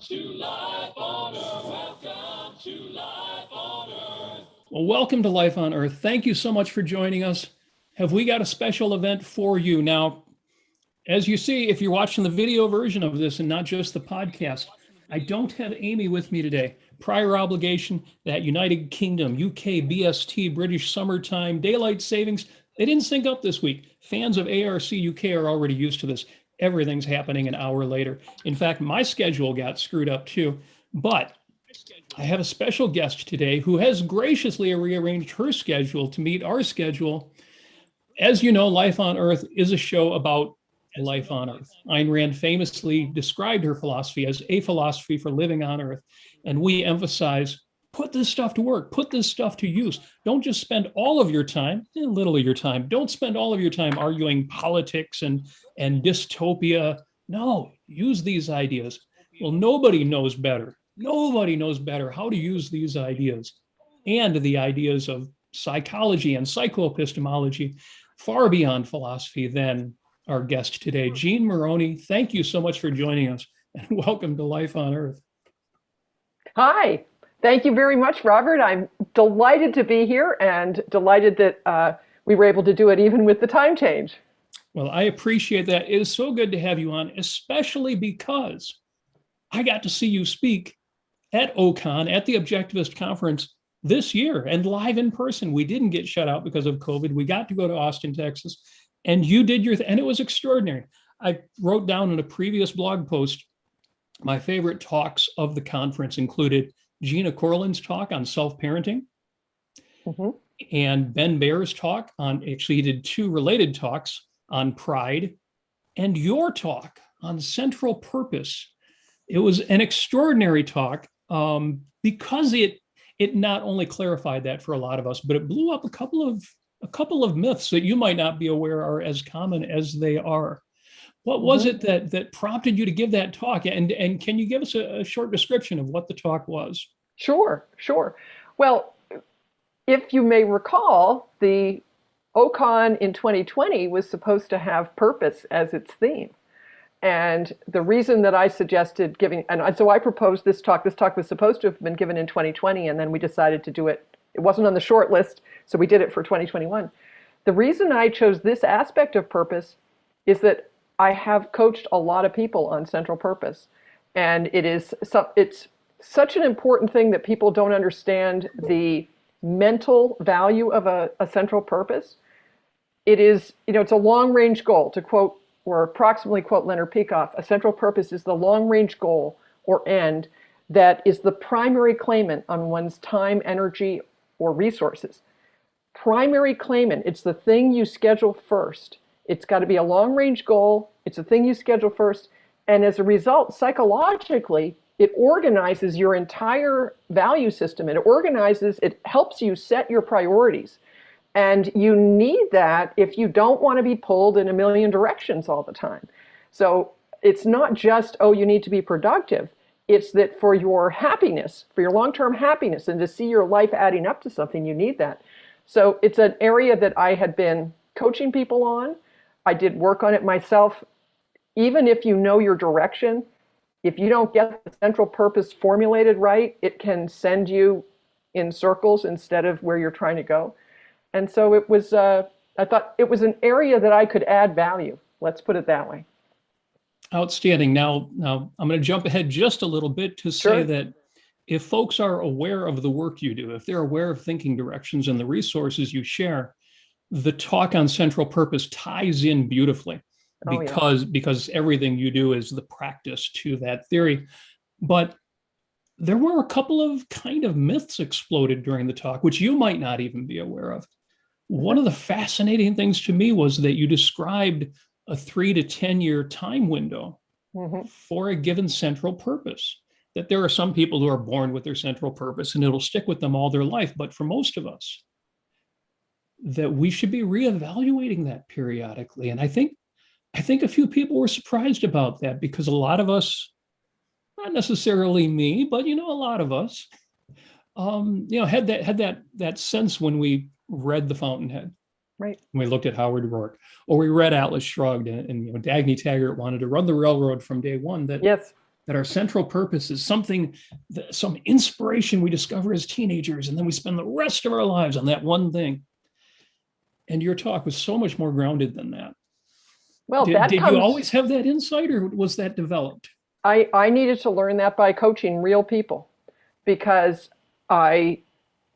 to Life on Earth. Welcome to Life on Earth. Well, welcome to Life on Earth. Thank you so much for joining us. Have we got a special event for you? Now, as you see, if you're watching the video version of this and not just the podcast, I don't have Amy with me today. Prior obligation, that United Kingdom, UK, BST, British summertime, daylight savings, they didn't sync up this week. Fans of ARC UK are already used to this. Everything's happening an hour later. In fact, my schedule got screwed up too. But I have a special guest today who has graciously rearranged her schedule to meet our schedule. As you know, Life on Earth is a show about life on Earth. Ayn Rand famously described her philosophy as a philosophy for living on Earth. And we emphasize, put this stuff to work, put this stuff to use. Don't just spend all of your time, a little of your time. Don't spend all of your time arguing politics and dystopia. No, use these ideas. Well, nobody knows better. Nobody knows better how to use these ideas and the ideas of psychology and psychoepistemology far beyond philosophy than our guest today, Jean Moroney. Thank you so much for joining us and welcome to Life on Earth. Hi, thank you very much, Robert. I'm delighted to be here and delighted that we were able to do it even with the time change. Well, I appreciate that. It is so good to have you on, especially because I got to see you speak at OCON, at the Objectivist conference this year and live in person. We didn't get shut out because of COVID. We got to go to Austin, Texas, and you did your and it was extraordinary. I wrote down in a previous blog post, my favorite talks of the conference included Gina Corlin's talk on self-parenting and Ben Baer's talk on, actually he did two related talks on pride, and your talk on central purpose. It was an extraordinary talk because it not only clarified that for a lot of us, but it blew up a couple of myths that you might not be aware are as common as they are. What was it that prompted you to give that talk? And can you give us a short description of what the talk was? Sure. Well, if you may recall, the OCON in 2020 was supposed to have purpose as its theme. And the reason that I suggested giving, and so I proposed this talk was supposed to have been given in 2020, and then we decided to do it. It wasn't on the short list, so we did it for 2021. The reason I chose this aspect of purpose is that I have coached a lot of people on central purpose. And it's such an important thing that people don't understand the mental value of a central purpose. It is, it's a long-range goal, to quote or approximately quote Leonard Peikoff. A central purpose is the long-range goal or end that is the primary claimant on one's time, energy, or resources. Primary claimant, it's the thing you schedule first. It's got to be a long-range goal. It's the thing you schedule first. And as a result, psychologically, it organizes your entire value system. It helps you set your priorities. And you need that if you don't want to be pulled in a million directions all the time. So it's not just, you need to be productive. It's that for your happiness, for your long-term happiness, and to see your life adding up to something, you need that. So it's an area that I had been coaching people on. I did work on it myself. Even if you know your direction, if you don't get the central purpose formulated right, it can send you in circles instead of where you're trying to go. And so it was, I thought it was an area that I could add value. Let's put it that way. Outstanding. Now I'm going to jump ahead just a little bit to say that if folks are aware of the work you do, if they're aware of thinking directions and the resources you share, the talk on central purpose ties in beautifully because everything you do is the practice to that theory. But there were a couple of kind of myths exploded during the talk, which you might not even be aware of. One of the fascinating things to me was that you described a 3 to 10 year time window for a given central purpose. That there are some people who are born with their central purpose and it'll stick with them all their life. But for most of us, that we should be reevaluating that periodically. And I think a few people were surprised about that because a lot of us, not necessarily me, but a lot of us, had that sense when we read The Fountainhead. Right. We looked at Howard Rourke, or we read Atlas Shrugged, and Dagny Taggart wanted to run the railroad from day one. That yes, that our central purpose is something, some inspiration we discover as teenagers, and then we spend the rest of our lives on that one thing. And your talk was so much more grounded than that. Well, did you always have that insight, or was that developed? I needed to learn that by coaching real people, because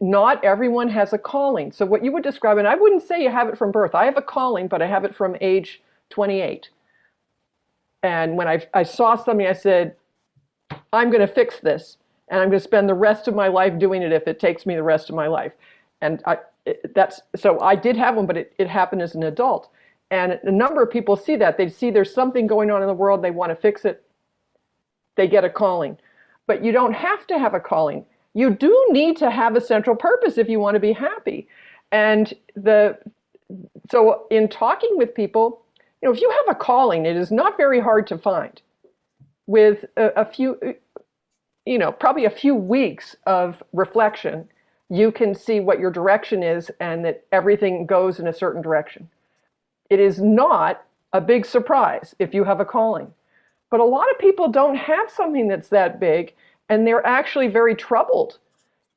not everyone has a calling. So what you would describe, and I wouldn't say you have it from birth. I have a calling, but I have it from age 28. And when I saw something, I said, I'm going to fix this, and I'm going to spend the rest of my life doing it if it takes me the rest of my life. And so I did have one, but it happened as an adult. And a number of people see that. They see there's something going on in the world, they want to fix it, they get a calling. But you don't have to have a calling. You do need to have a central purpose if you want to be happy. And so in talking with people, if you have a calling, it is not very hard to find. With a few, probably a few weeks of reflection, you can see what your direction is and that everything goes in a certain direction. It is not a big surprise if you have a calling. But a lot of people don't have something that's that big, and they're actually very troubled.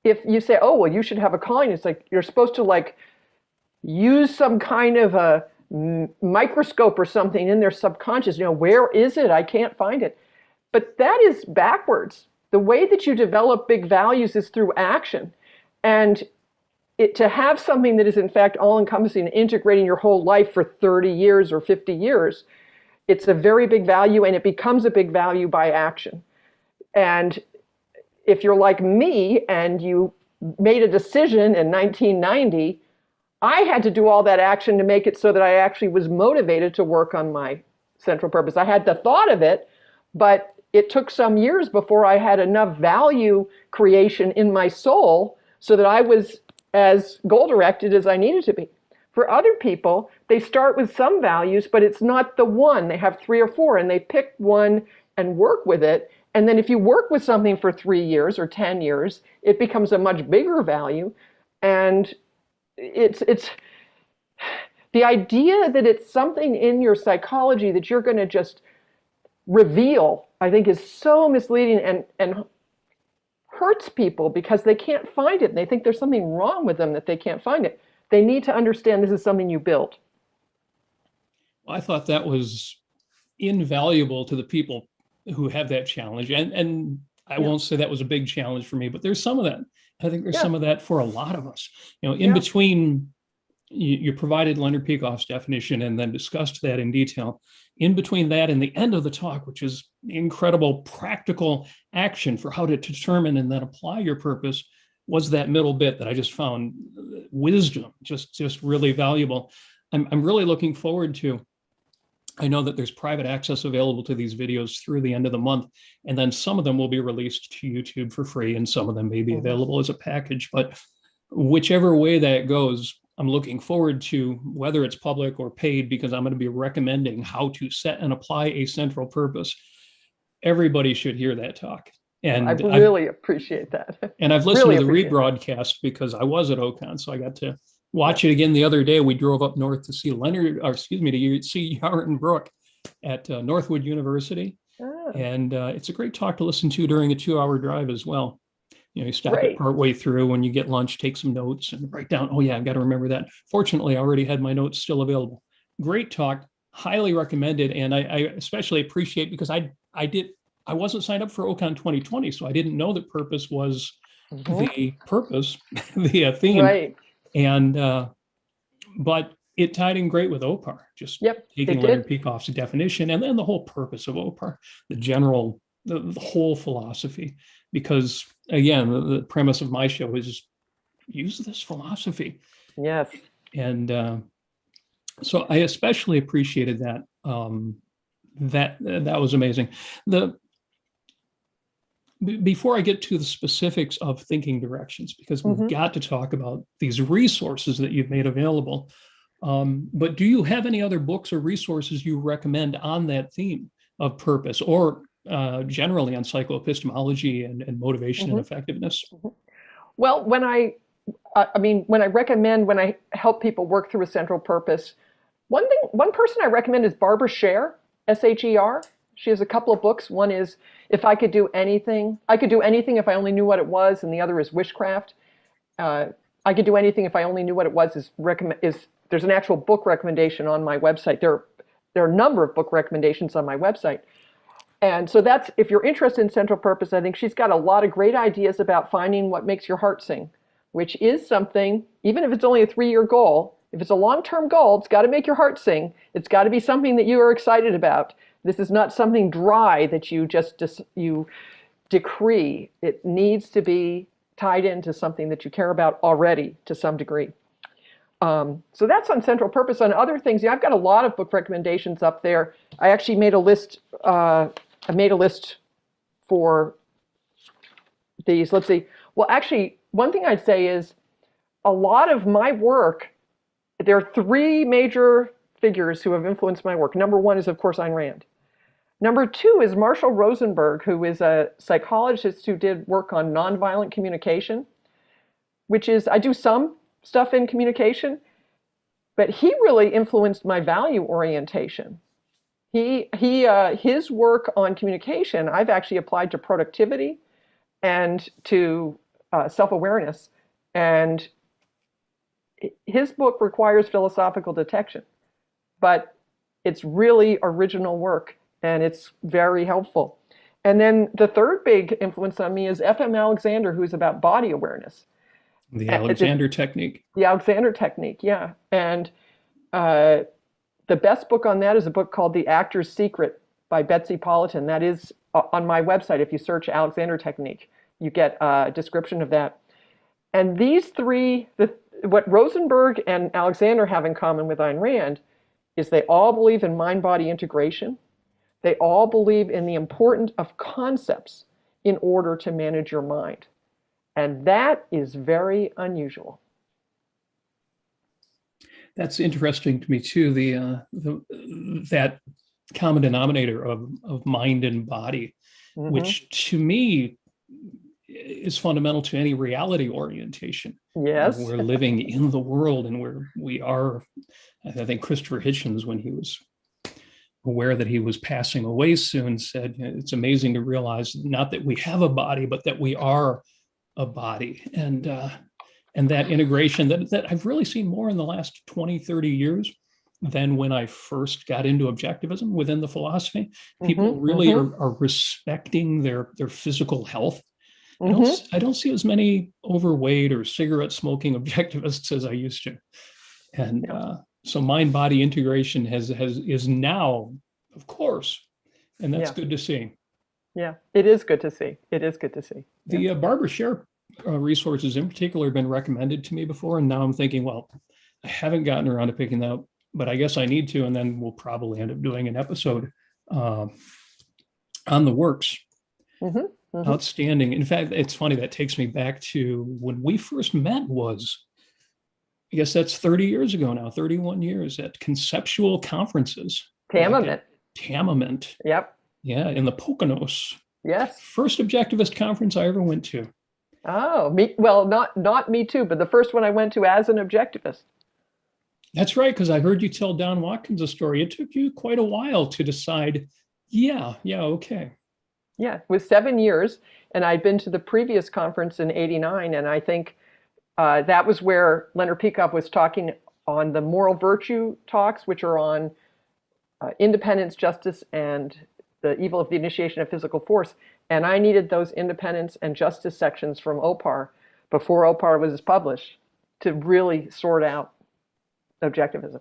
If you say, oh, well, you should have a calling, it's like you're supposed to use some kind of a microscope or something in their subconscious. Where is it? I can't find it. But that is backwards. The way that you develop big values is through action. And to have something that is in fact all-encompassing, integrating your whole life for 30 years or 50 years, it's a very big value, and it becomes a big value by action. And if you're like me and you made a decision in 1990, I had to do all that action to make it so that I actually was motivated to work on my central purpose. I had the thought of it, but it took some years before I had enough value creation in my soul so that I was as goal-directed as I needed to be. For other people, they start with some values, but it's not the one. They have 3 or 4, and they pick one and work with it. And then if you work with something for 3 years or 10 years, it becomes a much bigger value. And it's the idea that it's something in your psychology that you're going to just reveal, I think, is so misleading and hurts people because they can't find it. And they think there's something wrong with them that they can't find it. They need to understand this is something you built. Well, I thought that was invaluable to the people who have that challenge. And I won't say that was a big challenge for me, but there's some of that. I think there's some of that for a lot of us. In between, you provided Leonard Peikoff's definition and then discussed that in detail. In between that and the end of the talk, which is incredible practical action for how to determine and then apply your purpose, was that middle bit that I just found wisdom, just really valuable. I'm really looking forward to. I know that there's private access available to these videos through the end of the month, and then some of them will be released to YouTube for free, and some of them may be available as a package. But whichever way that goes, I'm looking forward to whether it's public or paid, because I'm going to be recommending how to set and apply a central purpose. Everybody should hear that talk. And I really appreciate that. And I've listened to the rebroadcast because I was at OCON, so I got to watch it again the other day. We drove up north to see to see Yaron Brook at Northwood University. And it's a great talk to listen to during a 2-hour drive as well. You stop it partway through when you get lunch, take some notes and write down, oh yeah, I've got to remember that. Fortunately, I already had my notes still available. Great talk, highly recommended. And I especially appreciate, because I wasn't signed up for OCON 2020, so I didn't know that purpose was the purpose, the theme. Right. And, but it tied in great with OPAR, just taking Leonard Peikoff's definition and then the whole purpose of OPAR, the whole philosophy. Because again, the premise of my show is use this philosophy. Yes. And so I especially appreciated that. That was amazing. Before I get to the specifics of thinking directions, because we've got to talk about these resources that you've made available. But do you have any other books or resources you recommend on that theme of purpose, or generally on psychoepistemology and motivation and effectiveness? Well, when I help people work through a central purpose, one person I recommend is Barbara Sher, Sher. She has a couple of books. One is If I Could Do Anything. I Could Do Anything If I Only Knew What It Was, and the other is Wishcraft. I Could Do Anything If I Only Knew What It Was there's an actual book recommendation on my website. There are a number of book recommendations on my website. And so that's, if you're interested in central purpose, I think she's got a lot of great ideas about finding what makes your heart sing, which is something, even if it's only a 3-year goal, if it's a long-term goal, it's got to make your heart sing. It's got to be something that you are excited about. This is not something dry that you you decree. It needs to be tied into something that you care about already to some degree. So that's on central purpose. On other things, I've got a lot of book recommendations up there. I actually made a list. I made a list for these. Let's see. Well, actually, one thing I'd say is a lot of my work, there are 3 major figures who have influenced my work. Number 1 is, of course, Ayn Rand. Number 2 is Marshall Rosenberg, who is a psychologist who did work on nonviolent communication, which is, I do some stuff in communication, but he really influenced my value orientation. His work on communication, I've actually applied to productivity and to self-awareness. And his book requires philosophical detection, but it's really original work and it's very helpful. And then the third big influence on me is F.M. Alexander, who's about body awareness. The Alexander technique. The Alexander technique, yeah. And the best book on that is a book called The Actor's Secret by Betsy Politan. That is on my website. If you search Alexander technique, you get a description of that. And these 3, what Rosenberg and Alexander have in common with Ayn Rand is they all believe in mind-body integration. They all believe in the importance of concepts in order to manage your mind. And that is very unusual. That's interesting to me too. That common denominator of mind and body, which to me is fundamental to any reality orientation. Yes, we're living in the world, and we are. I think Christopher Hitchens, when he was aware that he was passing away soon, said, "It's amazing to realize not that we have a body, but that we are a body." And that integration that I've really seen more in the last 20, 30 years than when I first got into objectivism within the philosophy. People really are respecting their physical health. I don't see as many overweight or cigarette smoking objectivists as I used to. And so mind-body integration is now, of course, and that's good to see. Yeah, it is good to see. It is good to see. The Barbara Sher resources in particular have been recommended to me before, and now I'm thinking, well, I haven't gotten around to picking that up, but I guess I need to, and then we'll probably end up doing an episode on the works. Outstanding. In fact, it's funny, that takes me back to when we first met I guess that's 30 years ago now, 31 years at conceptual conferences. Tamament. Yep. Yeah, in the Poconos. Yes. First objectivist conference I ever went to. Oh, not me too, but the first one I went to as an objectivist. That's right, because I heard you tell Don Watkins a story. It took you quite a while to decide, okay. Yeah, it was 7 years, and I'd been to the previous conference in '89, and I think that was where Leonard Peikoff was talking on the moral virtue talks, which are on independence, justice, and the evil of the initiation of physical force. And I needed those independence and justice sections from OPAR before OPAR was published to really sort out objectivism.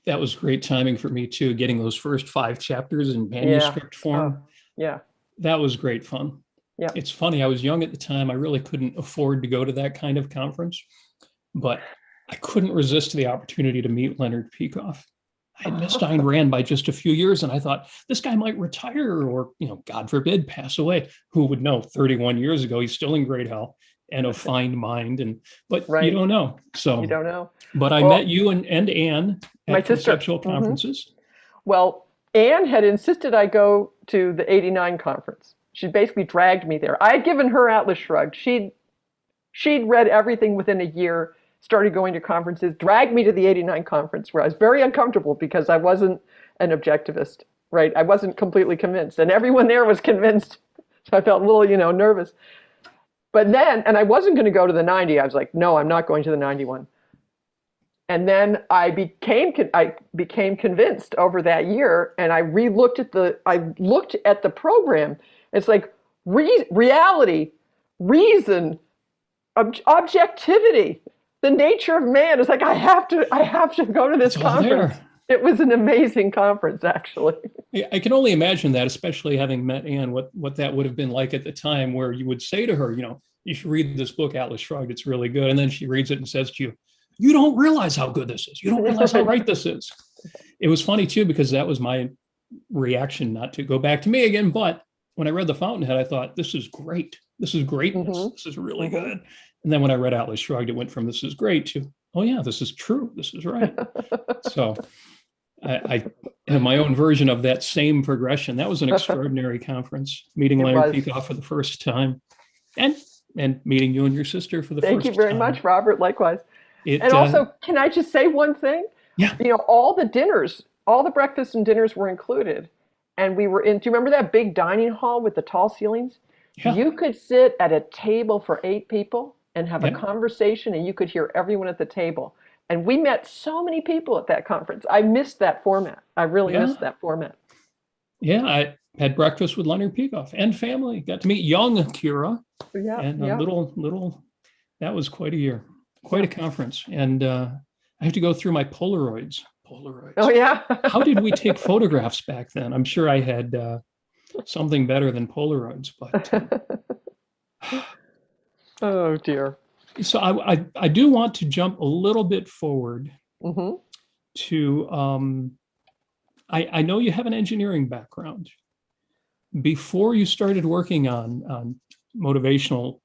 That was great timing for me too, getting those first 5 chapters in manuscript form. Yeah. That was great fun. Yeah. It's funny, I was young at the time. I really couldn't afford to go to that kind of conference, but I couldn't resist the opportunity to meet Leonard Peikoff. I had missed Ayn Rand by just a few years, and I thought this guy might retire or, God forbid, pass away. Who would know? 31 years ago, he's still in great health and a fine mind. But you don't know. So you don't know. But I met you and Anne at my sister. Conceptual conferences. Well, Anne had insisted I go to the '89 conference. She basically dragged me there. I had given her Atlas Shrugged. She'd read everything within a year, started going to conferences, dragged me to the '89 conference, where I was very uncomfortable because I wasn't an objectivist. right? I wasn't completely convinced, and everyone there was convinced. So I felt a little, nervous. But then, and I wasn't going to go to the 90. I was like, no, I'm not going to the 91. And then I became convinced over that year, and I looked at the program. It's like reality, reason, objectivity, the nature of man. It's like I have to go to this conference. It was an amazing conference, actually. I can only imagine that, especially having met Anne, what that would have been like at the time, where you would say to her, you should read this book, Atlas Shrugged. It's really good. And then she reads it and says to you, you don't realize how good this is. You don't realize how right this is. It was funny, too, because that was my reaction, not to go back to me again. But when I read The Fountainhead, I thought, this is great. This is greatness. Mm-hmm. This is really good. And then when I read Atlas Shrugged, it went from this is great to, oh, yeah, this is true. This is right. So I have my own version of that same progression. That was an extraordinary conference, meeting Leonard Peikoff for the first time and meeting you and your sister for the first time. Thank you very much, Robert. Likewise. And also, can I just say one thing? Yeah. All the dinners, all the breakfasts and dinners were included. And we were do you remember that big dining hall with the tall ceilings? Yeah. You could sit at a table for 8 people and have a conversation, and you could hear everyone at the table. And we met so many people at that conference. I missed that format. I really missed that format. Yeah, I had breakfast with Leonard Peikoff and family. Got to meet young Kira. And a little, that was quite a year. Quite a conference. And I have to go through my Polaroids. Oh, yeah. How did we take photographs back then? I'm sure I had something better than Polaroids. But oh, dear. So I do want to jump a little bit forward to, I know you have an engineering background. Before you started working on motivational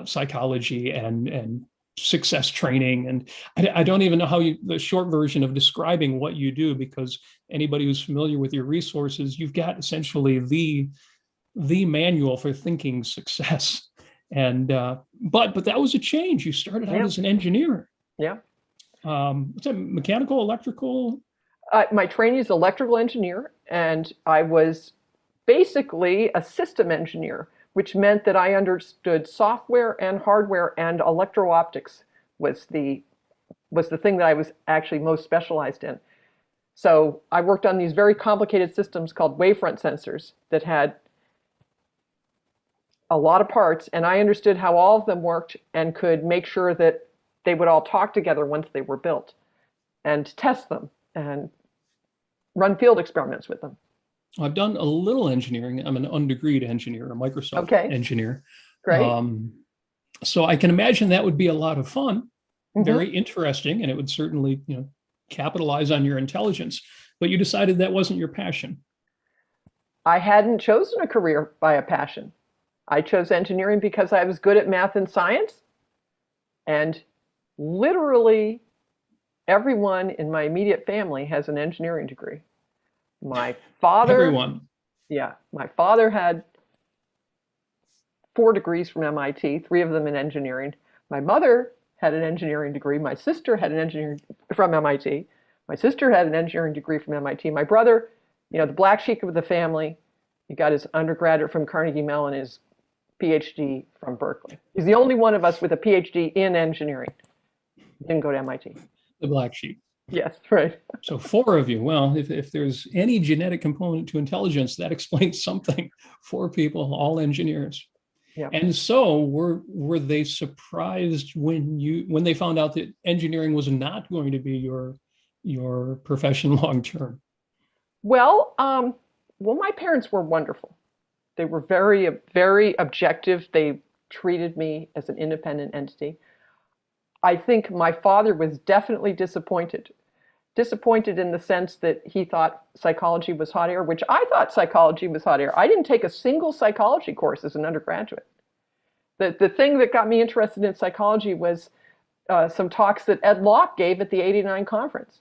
psychology and success training, and I don't even know the short version of describing what you do, because anybody who's familiar with your resources, you've got essentially the manual for thinking success. And but that was a change. You started out as an engineer. Yeah. What's that, mechanical, electrical? My training is electrical engineer, and I was basically a system engineer, which meant that I understood software and hardware, and electro-optics was the thing that I was actually most specialized in. So I worked on these very complicated systems called wavefront sensors that had a lot of parts, and I understood how all of them worked and could make sure that they would all talk together once they were built, and test them and run field experiments with them. I've done a little engineering. I'm an undegreed engineer, a Microsoft engineer. Great. So I can imagine that would be a lot of fun, very interesting, and it would certainly, capitalize on your intelligence. But you decided that wasn't your passion. I hadn't chosen a career by a passion. I chose engineering because I was good at math and science, and literally everyone in my immediate family has an engineering degree. My father, everyone. Yeah, my father had 4 degrees from MIT, 3 of them in engineering. My mother had an engineering degree. My sister had an engineering from MIT. My sister had an engineering degree from MIT. My brother, the black sheep of the family, he got his undergraduate from Carnegie Mellon, his PhD from Berkeley. He's the only one of us with a PhD in engineering. Didn't go to MIT. The black sheep. Yes, right. So 4 of you. Well, if there's any genetic component to intelligence, that explains something. 4 people, all engineers. Yeah. And so were they surprised when they found out that engineering was not going to be your profession long term? Well, my parents were wonderful. They were very, very objective. They treated me as an independent entity. I think my father was definitely disappointed. Disappointed in the sense that he thought psychology was hot air, which I thought psychology was hot air. I didn't take a single psychology course as an undergraduate. The thing that got me interested in psychology was some talks that Ed Locke gave at the '89 conference,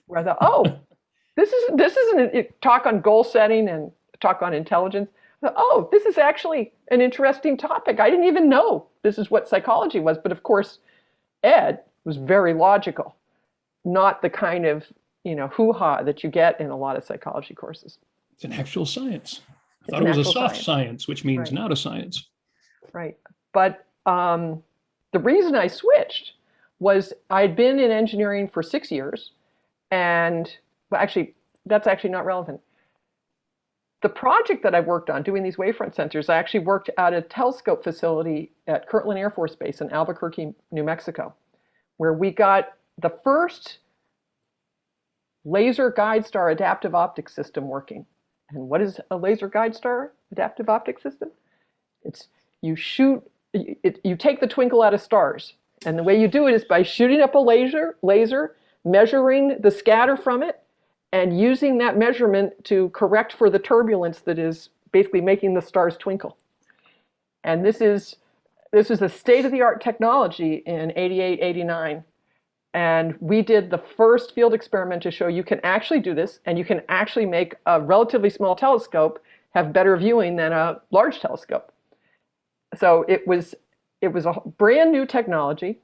where I thought, oh, this isn't a talk on goal setting and a talk on intelligence. I thought, oh, this is actually an interesting topic. I didn't even know this is what psychology was. But of course, Ed was very logical, not the kind of hoo-ha that you get in a lot of psychology courses. It's an actual science. I It's thought an it was a actual soft science, which means Right. not a science. Right. But the reason I switched was I'd been in engineering for 6 years, and well, actually, that's actually not relevant. The project that I worked on doing these wavefront sensors, I actually worked at a telescope facility at Kirtland Air Force Base in Albuquerque, New Mexico, where we got the first laser guide star adaptive optic system working. And what is a laser guide star adaptive optic system? It's you take the twinkle out of stars. And the way you do it is by shooting up a laser, measuring the scatter from it, and using that measurement to correct for the turbulence that is basically making the stars twinkle. And this is a state-of-the-art technology in 88, 89. And we did the first field experiment to show you can actually do this, and you can actually make a relatively small telescope have better viewing than a large telescope. So it was a brand new technology,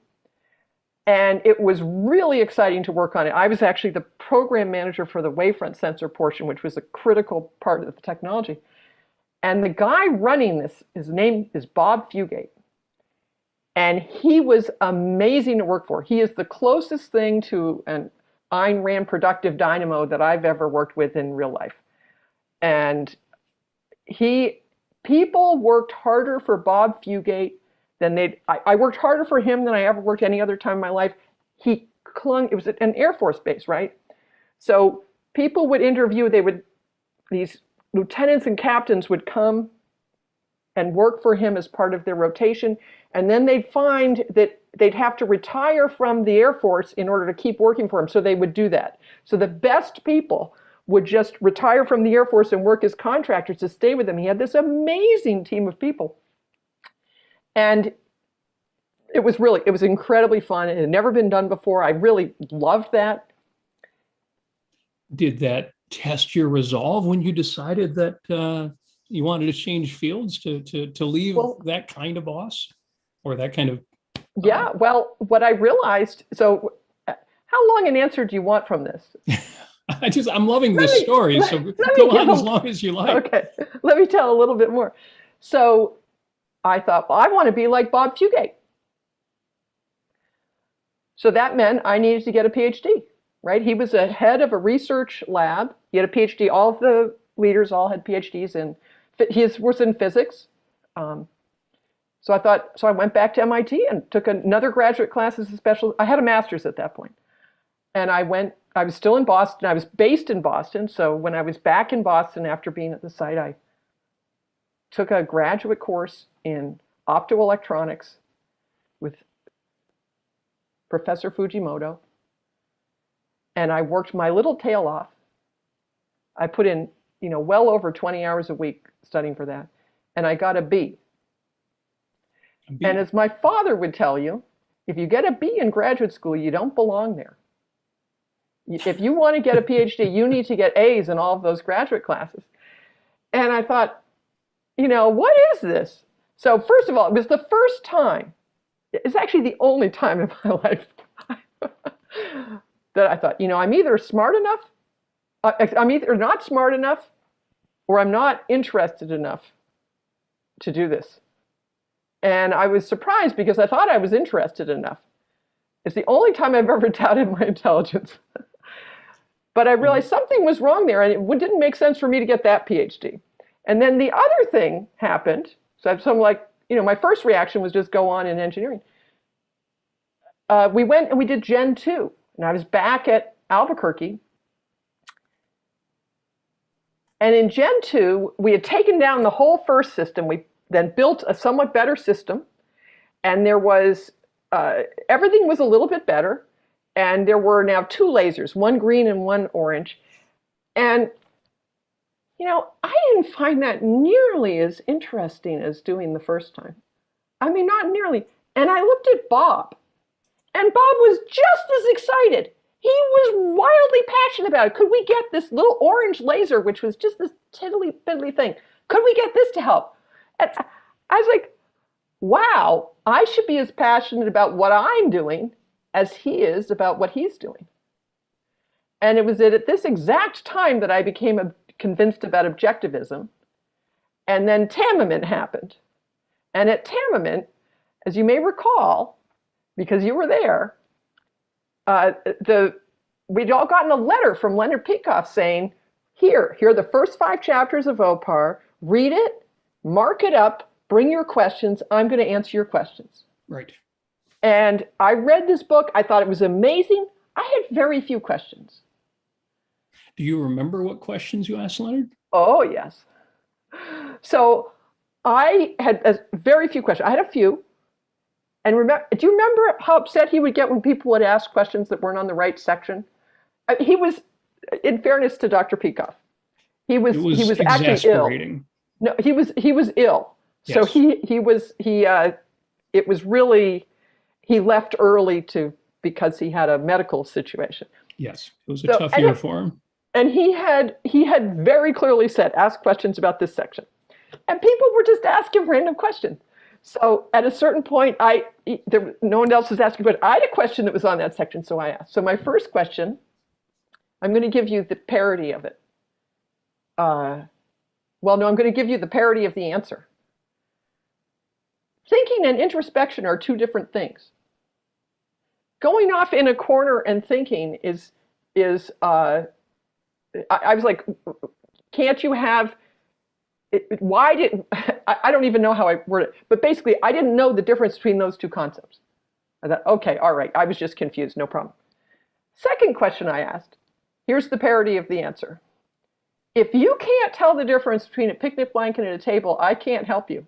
and it was really exciting to work on it. I was actually the program manager for the wavefront sensor portion, which was a critical part of the technology. And the guy running this, his name is Bob Fugate. And he was amazing to work for. He is the closest thing to an Ayn Rand productive dynamo that I've ever worked with in real life. And people worked harder for Bob Fugate than I worked harder for him than I ever worked any other time in my life. He clung, it was an Air Force base, right? So people would interview, these lieutenants and captains would come and work for him as part of their rotation. And then they'd find that they'd have to retire from the Air Force in order to keep working for him. So they would do that. So the best people would just retire from the Air Force and work as contractors to stay with him. He had this amazing team of people. And it was incredibly fun. It had never been done before. I really loved that. Did that test your resolve when you decided that you wanted to change fields to leave that kind of boss or that kind of? Yeah, well, what I realized, so how long an answer do you want from this? I'm loving this story, so go on as long as you like. Okay, let me tell a little bit more. So I thought, well, I want to be like Bob Fugate. So that meant I needed to get a PhD, right? He was a head of a research lab. He had a PhD. All of the leaders all had PhDs in. He was in physics. So I went back to MIT and took another graduate class as a special. I had a master's at that point. And I was still in Boston. I was based in Boston. So when I was back in Boston after being at the site, I took a graduate course in optoelectronics with Professor Fujimoto. And I worked my little tail off. I put in, well over 20 hours a week studying for that. And I got a B. And as my father would tell you, if you get a B in graduate school, you don't belong there. If you want to get a PhD, you need to get A's in all of those graduate classes. And I thought, what is this? So first of all, it was the first time, it's actually the only time in my life that I thought, I'm either smart enough, I'm either not smart enough, or I'm not interested enough to do this. And I was surprised because I thought I was interested enough. It's the only time I've ever doubted my intelligence. But I realized something was wrong there, and it didn't make sense for me to get that PhD. And then the other thing happened. So I'm like, my first reaction was just go on in engineering. We went and we did Gen 2, and I was back at Albuquerque. And in Gen 2, we had taken down the whole first system. We then built a somewhat better system, and there was everything was a little bit better, and there were now 2 lasers, one green and one orange. And I didn't find that nearly as interesting as doing the first time. I mean, not nearly. And I looked at Bob, and Bob was just as excited. He was wildly passionate about it. Could we get this little orange laser, which was just this tiddly piddly thing? Could we get this to help? And I was like, wow, I should be as passionate about what I'm doing as he is about what he's doing. And it was at this exact time that I became convinced about objectivism. And then Tamiment happened. And at Tamiment, as you may recall, because you were there, we'd all gotten a letter from Leonard Peikoff saying, here are the first 5 chapters of OPAR, read it, mark it up, bring your questions, I'm going to answer your questions. Right. And I read this book, I thought it was amazing. I had very few questions. Do you remember what questions you asked Leonard? Oh, yes. So I had very few questions. I had a few. And do you remember how upset he would get when people would ask questions that weren't on the right section? He was, in fairness to Dr. Peikoff, he was actually ill. No, he was ill. Yes. So it was really, he left early because he had a medical situation. Yes, it was a tough year for him. And he had very clearly said, ask questions about this section. And people were just asking random questions. So at a certain point, no one else was asking, but I had a question that was on that section, so I asked. So my first question, I'm going to give you the parody of it. I'm going to give you the parody of the answer. Thinking and introspection are 2 different things. Going off in a corner and thinking is I was like, can't you have, I don't even know how I word it, but basically I didn't know the difference between those 2 concepts. I thought, okay, all right, I was just confused, no problem. Second question I asked, here's the parody of the answer. If you can't tell the difference between a picnic blanket and a table, I can't help you.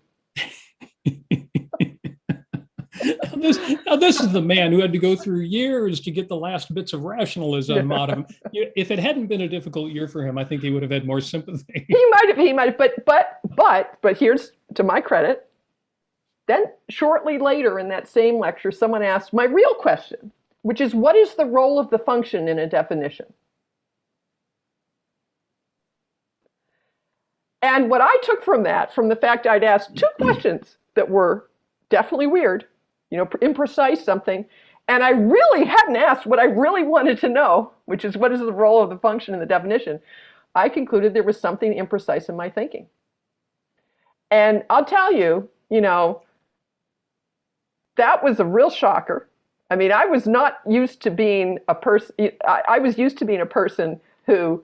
This is the man who had to go through years to get the last bits of rationalism out of him. If it hadn't been a difficult year for him, I think he would have had more sympathy. He might have, but here's to my credit. Then shortly later in that same lecture, someone asked my real question, which is, what is the role of the function in a definition? And what I took from the fact I'd asked 2 questions that were definitely weird, imprecise something, and I really hadn't asked what I really wanted to know, which is what is the role of the function in the definition, I concluded there was something imprecise in my thinking. And I'll tell you, that was a real shocker. I mean, I was not used to being a person, I was used to being a person who,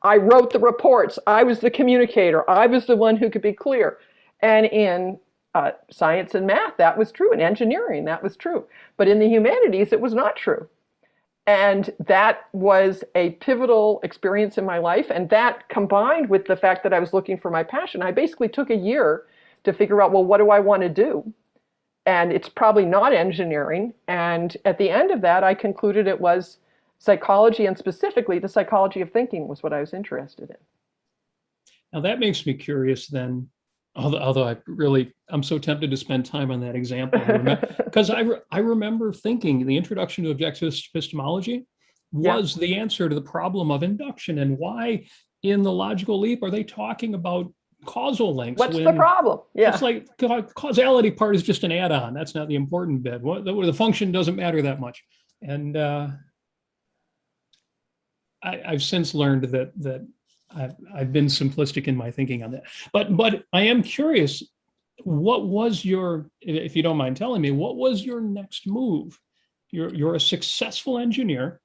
I wrote the reports, I was the communicator, I was the one who could be clear. And in science and math, that was true. In engineering, that was true. But in the humanities, it was not true. And that was a pivotal experience in my life. And that combined with the fact that I was looking for my passion, I basically took a year to figure out, well, what do I want to do? And it's probably not engineering. And at the end of that, I concluded it was psychology, and specifically the psychology of thinking was what I was interested in. Now that makes me curious then. Although I'm so tempted to spend time on that example, because I remember thinking the introduction to objectivist epistemology was the answer to the problem of induction, and why in the logical leap are they talking about causal links? What's the problem? Yeah, it's like causality part is just an add-on. That's not the important bit. The function doesn't matter that much, and I've since learned that I've been simplistic in my thinking on that. But I am curious, what was if you don't mind telling me, what was your next move? You're a successful engineer,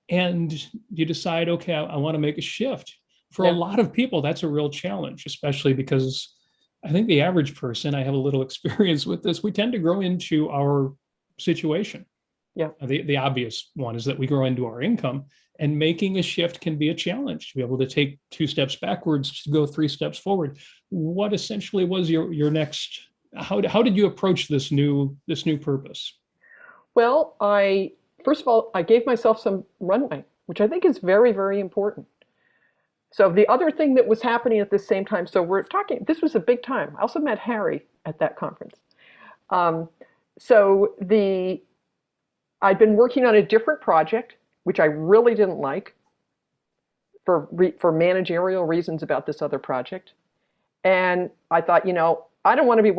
and you decide, okay, I want to make a shift. For a lot of people, that's a real challenge, especially because I think the average person, I have a little experience with this, we tend to grow into our situation. Yeah. The obvious one is that we grow into our income, and making a shift can be a challenge to be able to take 2 steps backwards to go 3 steps forward. What essentially was your next, how did you approach this new purpose? Well, first of all, I gave myself some runway, which I think is very, very important. So the other thing that was happening at the same time, so this was a big time. I also met Harry at that conference. I'd been working on a different project, which I really didn't like for managerial reasons about this other project. And I thought, I don't want to be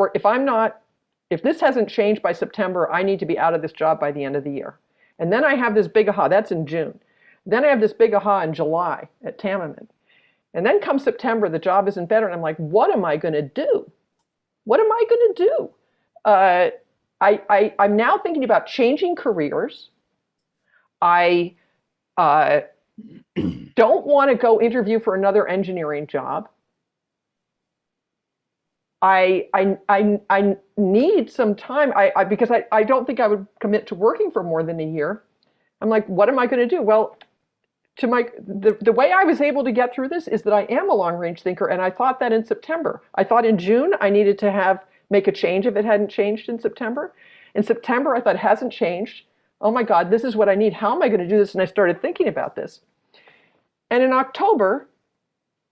if this hasn't changed by September, I need to be out of this job by the end of the year. And then I have this big aha, that's in June. Then I have this big aha in July at Tamman. And then comes September, the job isn't better. And I'm like, what am I going to do? What am I going to do? I'm now thinking about changing careers. I don't want to go interview for another engineering job. I need some time because I don't think I would commit to working for more than a year. I'm like, what am I going to do? Well, the way I was able to get through this is that I am a long-range thinker, and I thought that in September. I thought in June I needed to make a change if it hadn't changed in September. In September, I thought it hasn't changed. Oh my God, this is what I need. How am I going to do this? And I started thinking about this. And in October,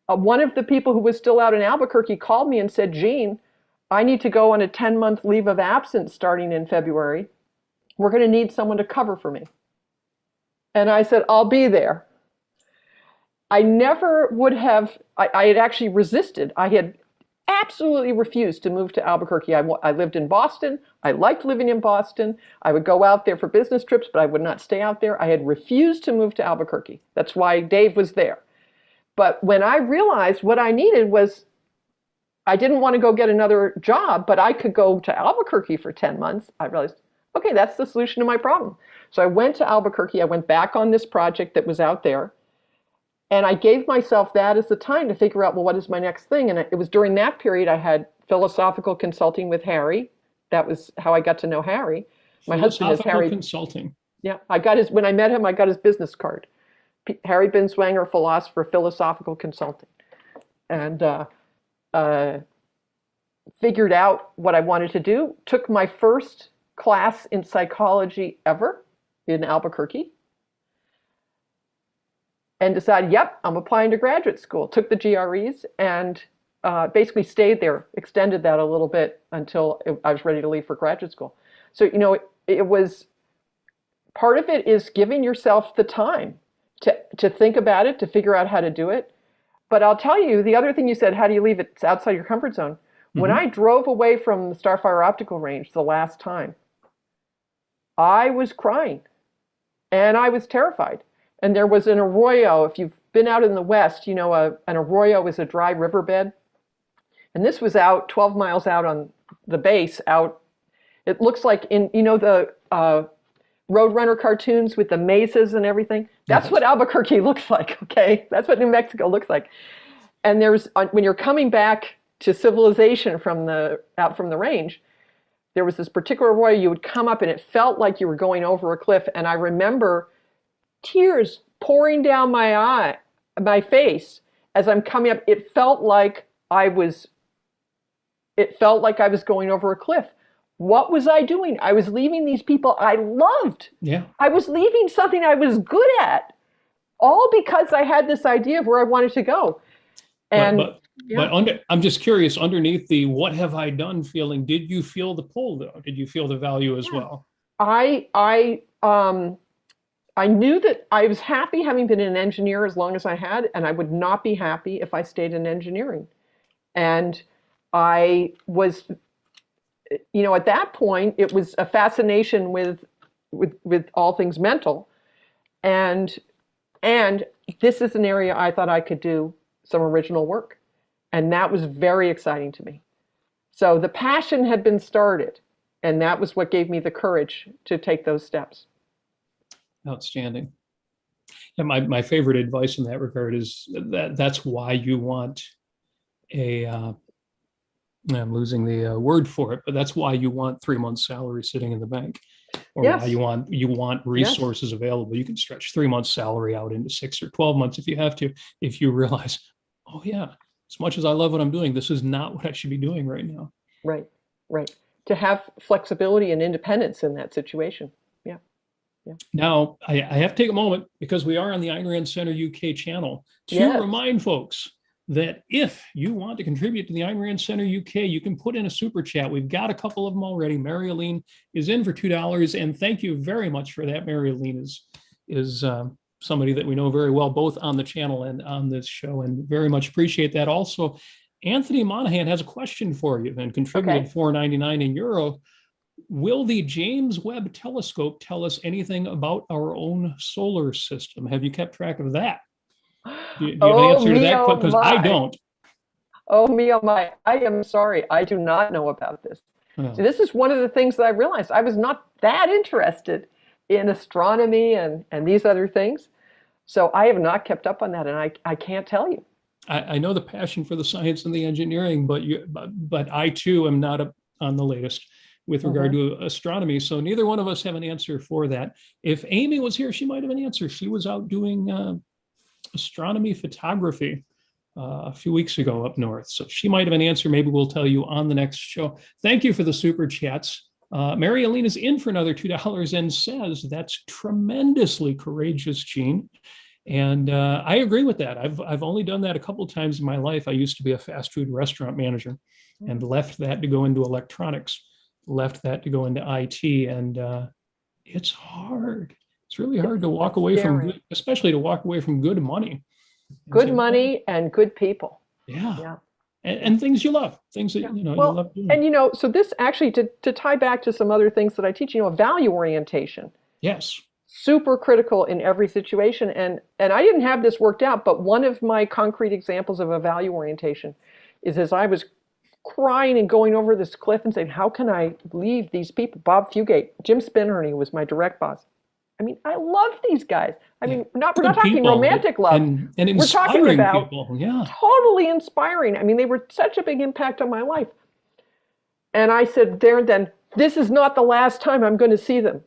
one of the people who was still out in Albuquerque called me and said, Jean, I need to go on a 10-month leave of absence starting in February. We're going to need someone to cover for me. And I said, I'll be there. I never would have, I had actually resisted. I had absolutely refused to move to Albuquerque. I lived in Boston. I liked living in Boston. I would go out there for business trips, but I would not stay out there. I had refused to move to Albuquerque. That's why Dave was there. But when I realized what I needed was, I didn't want to go get another job, but I could go to Albuquerque for 10 months. I realized, okay, that's the solution to my problem. So I went to Albuquerque. I went back on this project that was out there. And I gave myself that as the time to figure out, well, what is my next thing? And it was during that period I had philosophical consulting with Harry. That was how I got to know Harry. My husband is Harry. Consulting. Yeah, when I met him, I got his business card. Harry Binswanger, philosopher, philosophical consulting. And figured out what I wanted to do. Took my first class in psychology ever in Albuquerque. And decided, yep, I'm applying to graduate school. Took the GREs and basically stayed there, extended that a little bit until I was ready to leave for graduate school. So, it was, part of it is giving yourself the time to think about it, to figure out how to do it. But I'll tell you, the other thing you said, how do you leave it outside your comfort zone? Mm-hmm. When I drove away from the Starfire Optical Range the last time, I was crying and I was terrified. And there was an arroyo. If you've been out in the West, an arroyo is a dry riverbed. And this was out 12 miles out on the base out. It looks like in, the Roadrunner cartoons with the mesas and everything. That's what Albuquerque looks like, okay? That's what New Mexico looks like. And when you're coming back to civilization out from the range, there was this particular arroyo you would come up and it felt like you were going over a cliff. And I remember tears pouring down my face as I'm coming up. It felt like I was going over a cliff. What was I doing? I was leaving these people I loved. Yeah. I was leaving something I was good at, all because I had this idea of where I wanted to go. And I'm just curious, underneath the "what have I done" feeling, did you feel the pull though? Did you feel the value as well? I knew that I was happy having been an engineer as long as I had, and I would not be happy if I stayed in engineering. And I was, at that point, it was a fascination with all things mental. And this is an area I thought I could do some original work. And that was very exciting to me. So the passion had been started, and that was what gave me the courage to take those steps. Outstanding. And my favorite advice in that regard is that's why you want I'm losing the word for it, but that's why you want 3 months salary sitting in the bank, or yes. why you want resources yes. available. You can stretch 3 months salary out into 6 or 12 months if you have to, if you realize, oh yeah, as much as I love what I'm doing, this is not what I should be doing right now. Right. To have flexibility and independence in that situation. Yeah. Now, I have to take a moment, because we are on the Ayn Rand Center UK channel, to yes. remind folks that if you want to contribute to the Ayn Rand Center UK, you can put in a super chat. We've got a couple of them already. Mary Aline is in for $2, and thank you very much for that. Mary Aline is somebody that we know very well, both on the channel and on this show, and very much appreciate that. Also, Anthony Monahan has a question for you and contributed $4.99 in euro. will the James Webb Telescope tell us anything about our own solar system? Have you kept track of that? Do you have an Oh answer to me, that? oh Because I my. don't. Oh me, oh my. I am sorry. I do not know about this. See, Oh, this is one of the things that I realized. I was not that interested in astronomy and these other things. So I have not kept up on that, and I can't tell you. I know the passion for the science and the engineering, but I too am not on the latest with regard Mhm. to astronomy. So neither one of us have an answer for that. If Amy was here, she might have an answer. She was out doing astronomy photography a few weeks ago up north. So she might have an answer. Maybe we'll tell you on the next show. Thank you for the super chats. Mary Aline is in for another $2 and says, that's tremendously courageous, Gene. And I agree with that. I've only done that a couple of times in my life. I used to be a fast food restaurant manager and left that to go into electronics, left that to go into IT. And it's hard. It's really hard to walk It's away from scary. good, especially to walk away from good money and Good say, well, money and good people. yeah, Yeah, yeah, and things you love, things that yeah. you Well, love doing. and so this actually to tie back to some other things that I teach, value orientation, Yes. super critical in every situation. And I didn't have this worked out, but one of my concrete examples of a value orientation is as I was crying and going over this cliff and saying, how can I leave these people? Bob Fugate, Jim Spinerney was my direct boss. I mean, I love these guys. I Yeah. mean, we're not Good talking people romantic love. and We're talking inspiring about people. Yeah. totally inspiring. I mean, they were such a big impact on my life. And I said there and then, this is not the last time I'm going to see them.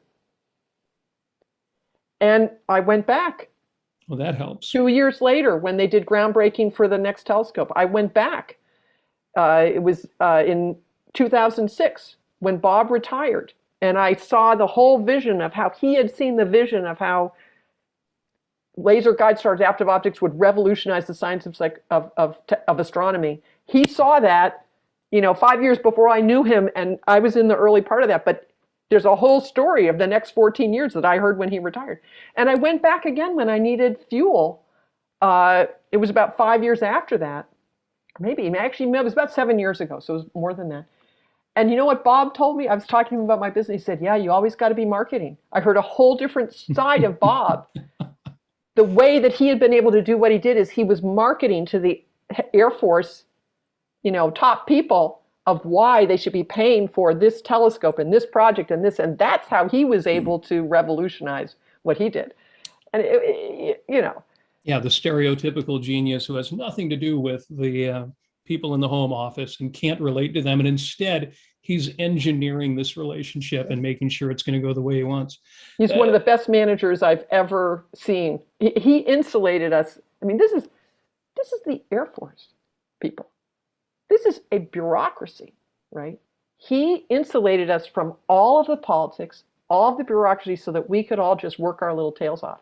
And I went back Well, that helps. 2 years later when they did groundbreaking for the next telescope. I went back. It was in 2006 when Bob retired. And I saw the whole vision of how he had seen the vision of how laser guide star adaptive optics would revolutionize the science of astronomy. He saw that, 5 years before I knew him, and I was in the early part of that. But there's a whole story of the next 14 years that I heard when he retired. And I went back again when I needed fuel. It was about 5 years after that. Maybe, actually, it was about 7 years ago, so it was more than that. And you know what Bob told me? I was talking to him about my business. He said, yeah, you always got to be marketing. I heard a whole different side of Bob. The way that he had been able to do what he did is he was marketing to the Air Force, top people of why they should be paying for this telescope and this project and this. And that's how he was able to revolutionize what he did. And, Yeah, the stereotypical genius who has nothing to do with the people in the home office and can't relate to them. And instead, he's engineering this relationship and making sure it's going to go the way he wants. he's one of the best managers I've ever seen. He insulated us. I mean, this is the Air Force, people. This is a bureaucracy, right? He insulated us from all of the politics, all of the bureaucracy, so that we could all just work our little tails off.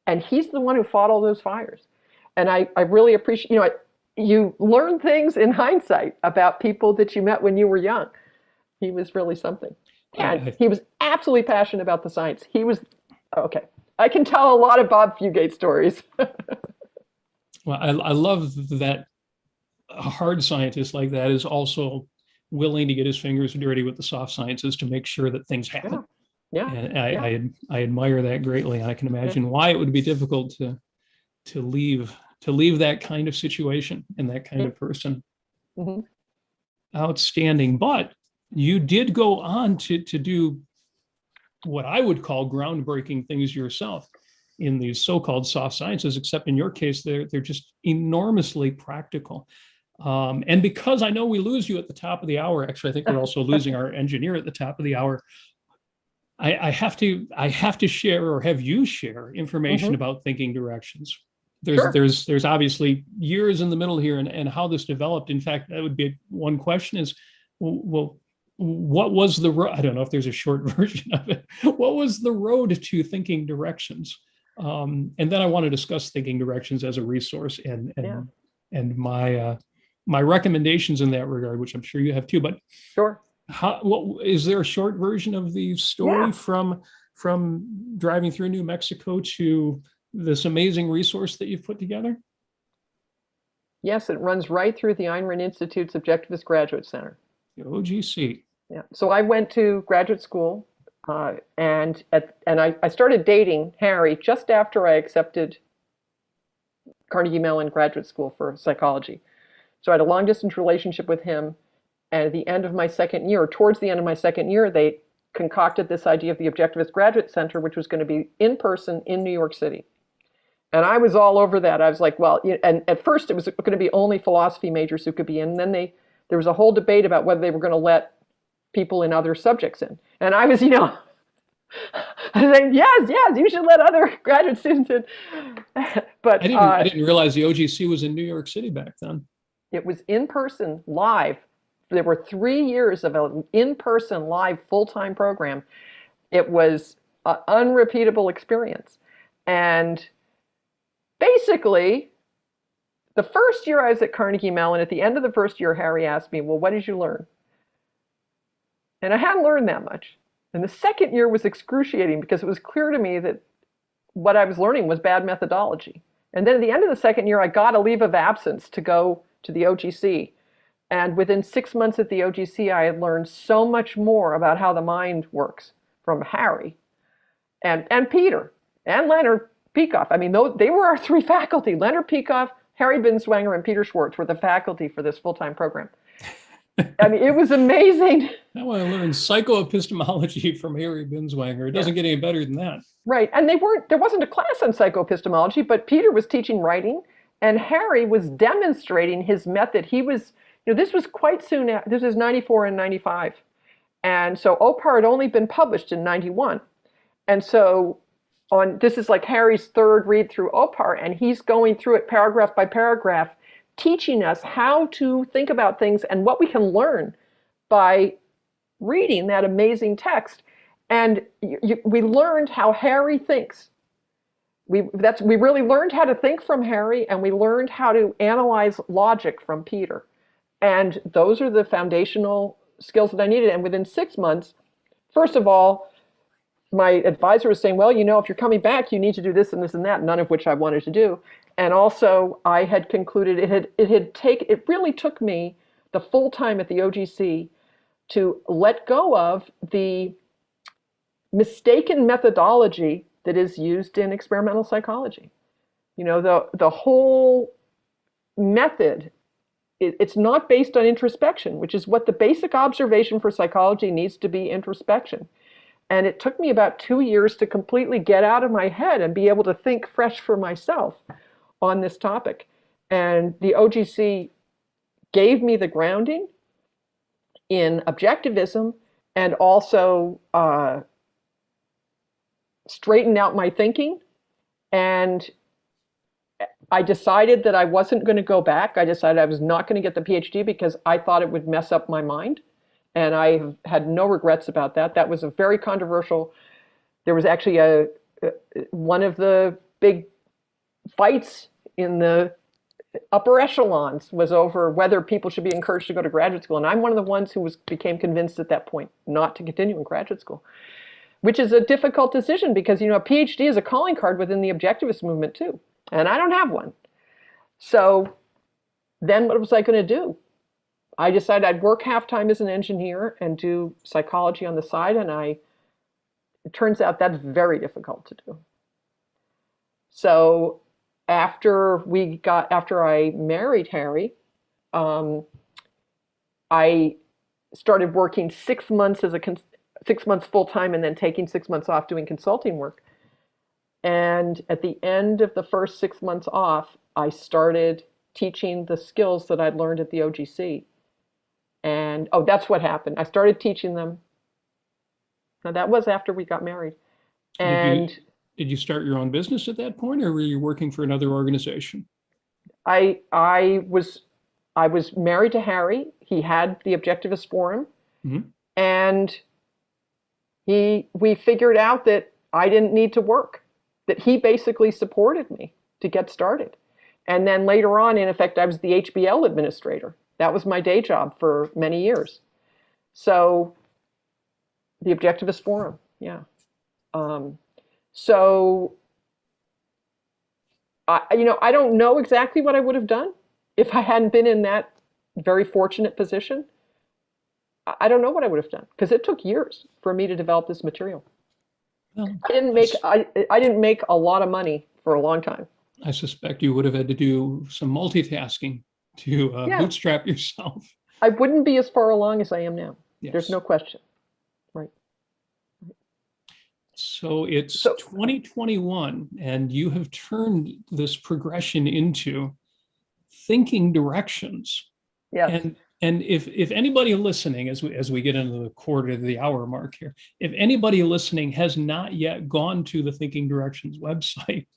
And he's the one who fought all those fires. And I really appreciate, you learn things in hindsight about people that you met when you were young. He was really something. And he was absolutely passionate about the science. He was, okay. I can tell a lot of Bob Fugate stories. Well, I love that a hard scientist like that is also willing to get his fingers dirty with the soft sciences to make sure that things happen. Yeah. And Yeah. I admire that greatly. I can imagine why it would be difficult to leave that kind of situation and that kind of person. Mm-hmm. Outstanding. But you did go on to do what I would call groundbreaking things yourself in these so-called soft sciences, except in your case, they're just enormously practical. And because I know we lose you at the top of the hour, actually, I think we're also losing our engineer at the top of the hour. I have to share or have you share information about thinking directions. There's obviously years in the middle here and how this developed. In fact, that would be one question is, well, what was the road? I don't know if there's a short version of it. What was the road to thinking directions? And then I want to discuss thinking directions as a resource and my recommendations in that regard, which I'm sure you have too. But Sure. What is there a short version of the story Yeah. from driving through New Mexico to this amazing resource that you've put together? Yes, it runs right through the Ayn Rand Institute's Objectivist Graduate Center. The OGC. Yeah. So I went to graduate school, and I started dating Harry just after I accepted Carnegie Mellon graduate school for psychology. So I had a long distance relationship with him. And at the end of my second year, or towards the end of my second year, they concocted this idea of the Objectivist Graduate Center, which was going to be in person in New York City. And I was all over that. I was like, well, and at first it was going to be only philosophy majors who could be in. And then there was a whole debate about whether they were going to let people in other subjects in. And I was, I was like, yes, you should let other graduate students in. But I didn't realize the OGC was in New York City back then. it was in person, live. There were 3 years of an in-person, live, full-time program. It was an unrepeatable experience. And basically, the first year I was at Carnegie Mellon, at the end of the first year, Harry asked me, well, what did you learn? And I hadn't learned that much. And the second year was excruciating because it was clear to me that what I was learning was bad methodology. And then at the end of the second year, I got a leave of absence to go to the OGC. And within 6 months at the OGC, I had learned so much more about how the mind works from Harry and Peter and Leonard Peikoff. I mean, they were our three faculty. Leonard Peikoff, Harry Binswanger, and Peter Schwartz were the faculty for this full-time program. I mean, it was amazing. Now I learned psychoepistemology from Harry Binswanger. It doesn't get any better than that. Right. And there wasn't a class on psychoepistemology, but Peter was teaching writing, and Harry was demonstrating his method. He was, this was quite soon, this is 94 and 95. And so OPAR had only been published in 91. And so this is like Harry's third read through OPAR, and he's going through it paragraph by paragraph, teaching us how to think about things and what we can learn by reading that amazing text. And we learned how Harry thinks. We really learned how to think from Harry, and we learned how to analyze logic from Peter. And those are the foundational skills that I needed. And within 6 months, first of all, my advisor was saying, well, if you're coming back, you need to do this and this and that, none of which I wanted to do. And also, I had concluded it really took me the full time at the OGC to let go of the mistaken methodology that is used in experimental psychology. The whole method, it's not based on introspection, which is what the basic observation for psychology needs to be, introspection. And it took me about 2 years to completely get out of my head and be able to think fresh for myself on this topic. And the OGC gave me the grounding in objectivism and also straightened out my thinking. And I decided that I wasn't going to go back. I decided I was not going to get the PhD because I thought it would mess up my mind. And I had no regrets about that. That was a very controversial. There was actually one of the big fights in the upper echelons was over whether people should be encouraged to go to graduate school. And I'm one of the ones who became convinced at that point not to continue in graduate school, which is a difficult decision because, a PhD is a calling card within the objectivist movement too. And I don't have one. So then what was I going to do? I decided I'd work half-time as an engineer and do psychology on the side, and it turns out that's very difficult to do. So after I married Harry, I started working 6 months 6 months full-time and then taking 6 months off doing consulting work. And at the end of the first 6 months off, I started teaching the skills that I'd learned at the OGC. And that's what happened. I started teaching them. Now that was after we got married. And did you start your own business at that point, or were you working for another organization? I was married to Harry. He had the Objectivist Forum, and we figured out that I didn't need to work, that he basically supported me to get started. And then later on, in effect, I was the HBL administrator. That was my day job for many years. So the Objectivist Forum, yeah. So I don't know exactly what I would have done if I hadn't been in that very fortunate position. I don't know what I would have done, because it took years for me to develop this material. Well, I didn't make a lot of money for a long time. I suspect you would have had to do some multitasking to Yeah, bootstrap yourself. I wouldn't be as far along as I am now. There's Yes. no question. Right. So it's So 2021, and you have turned this progression into thinking directions. yes. And if anybody listening, as we get into the quarter of the hour mark here, if anybody listening has not yet gone to the Thinking Directions website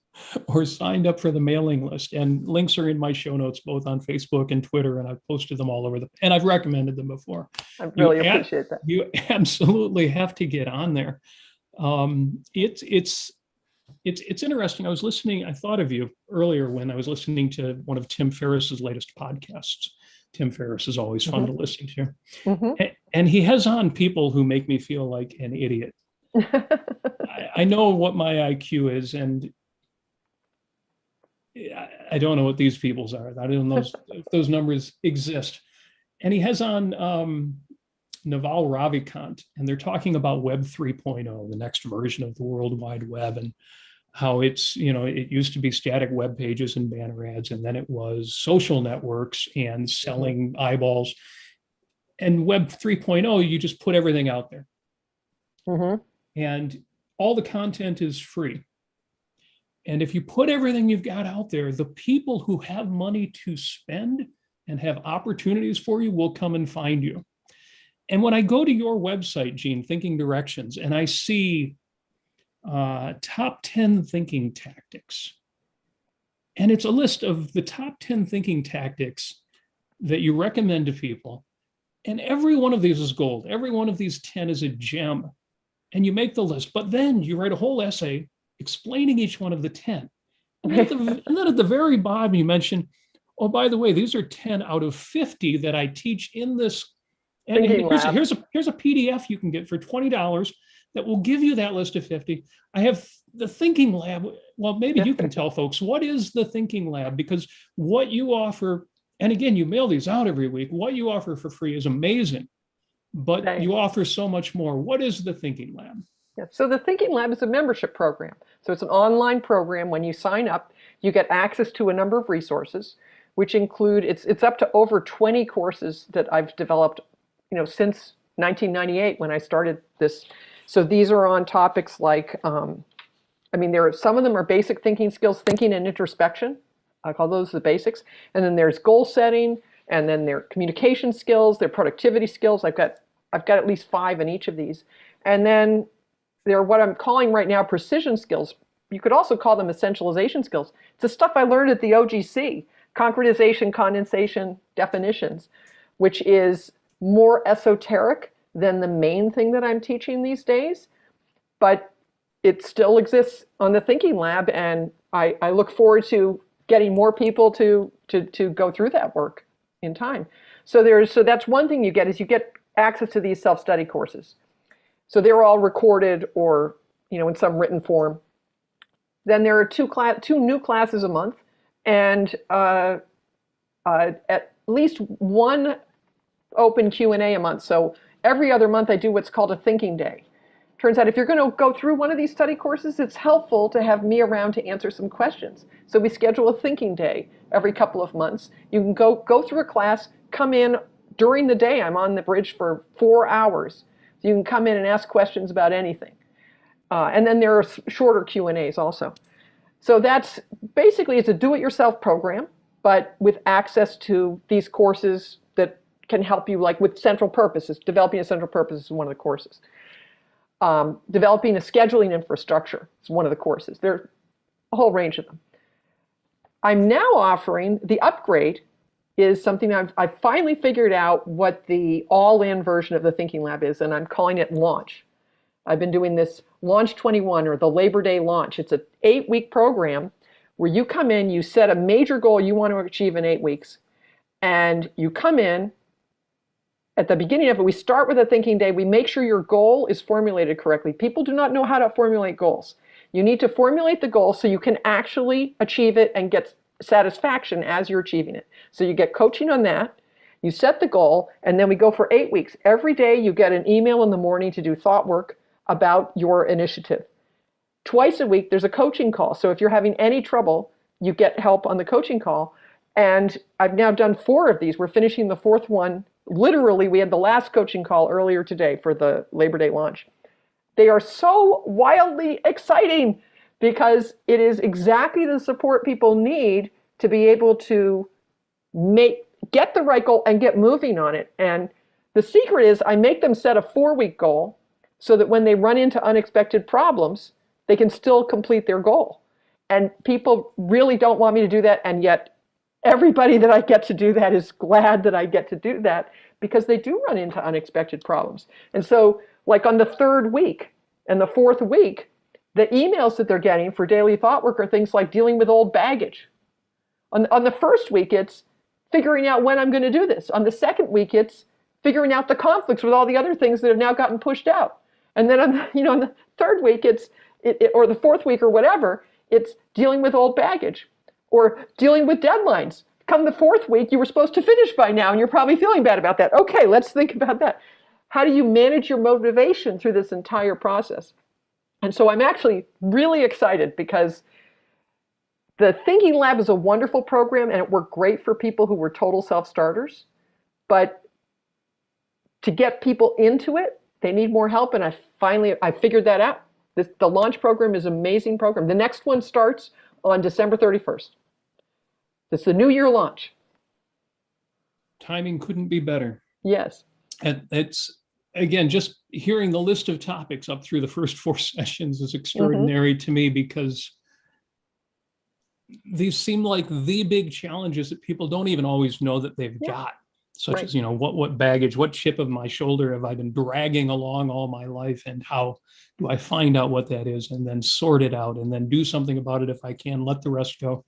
or signed up for the mailing list, and links are in my show notes, both on Facebook and Twitter, and I've posted them all over and I've recommended them before. I really appreciate that. You absolutely have to get on there. It's interesting. I was listening, I thought of you earlier when I was listening to one of Tim Ferriss's latest podcasts. Tim Ferriss is always fun to listen to. Mm-hmm. And he has on people who make me feel like an idiot. I know what my IQ is, and I don't know what these people's are. I don't know if those numbers exist. And he has on Naval Ravikant, and they're talking about Web 3.0, the next version of the World Wide Web, and how it's, it used to be static web pages and banner ads, and then it was social networks and selling eyeballs. And Web 3.0, you just put everything out there. Mm-hmm. And all the content is free. And if you put everything you've got out there, the people who have money to spend and have opportunities for you will come and find you. And when I go to your website, Gene, Thinking Directions, and I see top 10 thinking tactics, and it's a list of the top 10 thinking tactics that you recommend to people, and every one of these is gold. Every one of these 10 is a gem, and you make the list, but then you write a whole essay explaining each one of the 10. And then at the very bottom, you mention, oh, by the way, these are 10 out of 50 that I teach in this. And here's a PDF you can get for $20 that will give you that list of 50. I have the Thinking Lab. Well, maybe you can tell folks, what is the Thinking Lab? Because what you offer, and again, you mail these out every week, what you offer for free is amazing, but Thanks. You offer so much more. What is the Thinking Lab? Yeah, so the Thinking Lab is a membership program. So it's an online program. When you sign up, you get access to a number of resources, which include, it's up to over 20 courses that I've developed, since 1998 when I started this. So these are on topics like, some of them are basic thinking skills, thinking and introspection. I call those the basics. And then there's goal setting, and then there are communication skills, there are productivity skills. I've got at least 5 in each of these. And then there are what I'm calling right now precision skills. You could also call them essentialization skills. It's the stuff I learned at the OGC, concretization, condensation, definitions, which is more esoteric than the main thing that I'm teaching these days, but it still exists on the Thinking Lab, and I look forward to getting more people to go through that work in time. So that's one thing you get, is you get access to these self-study courses. So they're all recorded or in some written form. Then there are two new classes a month, and at least one open Q&A a month. So every other month I do what's called a thinking day. Turns out if you're going to go through one of these study courses, it's helpful to have me around to answer some questions. So we schedule a thinking day every couple of months. You can go through a class, come in during the day. I'm on the bridge for 4 hours. So you can come in and ask questions about anything. And then there are shorter Q&As also. So that's basically, it's a do-it-yourself program, but with access to these courses that can help you, like with central purposes. Developing a central purpose is one of the courses. Developing a scheduling infrastructure is one of the courses. There are a whole range of them. I'm now offering the upgrade, is something I've finally figured out what the all-in version of the Thinking Lab is, and I'm calling it Launch. I've been doing this Launch 21, or the Labor Day Launch. It's an 8-week program where you come in, you set a major goal you want to achieve in 8 weeks, and you come in. At the beginning of it, we start with a thinking day. We make sure your goal is formulated correctly. People do not know how to formulate goals. You need to formulate the goal so you can actually achieve it and get satisfaction as you're achieving it. So you get coaching on that. You set the goal, and then we go for 8 weeks. Every day you get an email in the morning to do thought work about your initiative. Twice a week, there's a coaching call. So if you're having any trouble, you get help on the coaching call. And I've now done 4 of these. We're finishing the 4th one. Literally, we had the last coaching call earlier today for the Labor Day launch. They are so wildly exciting because it is exactly the support people need to be able to get the right goal and get moving on it. And the secret is I make them set a 4-week goal so that when they run into unexpected problems, they can still complete their goal. And people really don't want me to do that, and yet everybody that I get to do that is glad that I get to do that because they do run into unexpected problems. And so, like on the 3rd week and the 4th week, the emails that they're getting for daily thought work are things like dealing with old baggage. On the 1st week, it's figuring out when I'm going to do this. On the 2nd week, it's figuring out the conflicts with all the other things that have now gotten pushed out. And then on the 3rd week, or the 4th week or whatever, it's dealing with old baggage or dealing with deadlines. Come the 4th week, you were supposed to finish by now, and you're probably feeling bad about that. Okay, let's think about that. How do you manage your motivation through this entire process? And so I'm actually really excited because the Thinking Lab is a wonderful program, and it worked great for people who were total self-starters. But to get people into it, they need more help, and I figured that out. The launch program is an amazing program. The next one starts on December 31st. It's the New Year launch. Timing couldn't be better. Yes. And it's, again, just hearing the list of topics up through the first 4 sessions is extraordinary to me because these seem like the big challenges that people don't even always know that they've got. Such as, what baggage, what chip of my shoulder have I been dragging along all my life, and how do I find out what that is and then sort it out and then do something about it if I can, let the rest go.